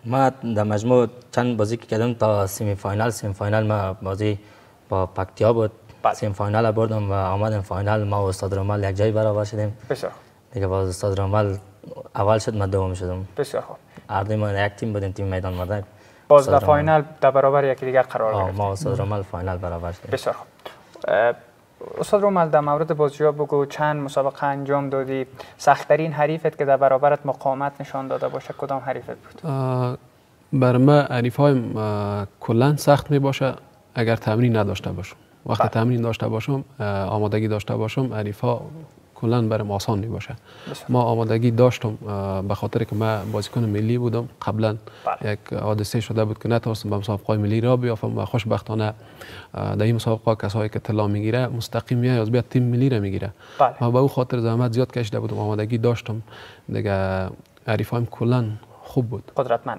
ما در مجموع چند بازی که کردم تا سمی فاینال ما بازی با پکتیا بود. سمی فاینال بردم و آمدم فاینال. ما و استاد رامل یک جای برابر شدیم. بسیار دیگه باز استاد رامل اول شد، من دوم شدم. بسیار خوب. هر دوی ما یک تیم بودیم، تیم میدان مردک. باز در فاینال در برابر یکی دیگه قرار گرفتیم. ما استاد رامل فاینال برابر شدیم. بسیار خوب. استاد رامل در مورد بازی‌ها بگو، چند مسابقه انجام دادی؟ سخت‌ترین حریفت که در برابرت مقاومت نشان داده باشه کدام حریفت بود؟ بر ما حریف‌هایم کلا سخت می باشه اگر تمرین نداشته باشم. وقتی تمرین داشته باشم، آمادگی داشته باشم، حریف‌ها کلا برام آسان می باشه. ما آمادگی داشتم به خاطر که ما بازیکن ملی بودم. قبلا یک حادثه شده بود که نتونستم به مسابقات ملی را بیافتم و خوشبختانه در این مسابقات کسایی که طلا میگیره مستقیم میاد از بیاد تیم ملی را میگیره. ما به او خاطر زحمت زیاد کشیده بودم، آمادگی داشتم. دیگه حریفایم کلا خوب بود. قدرتمند.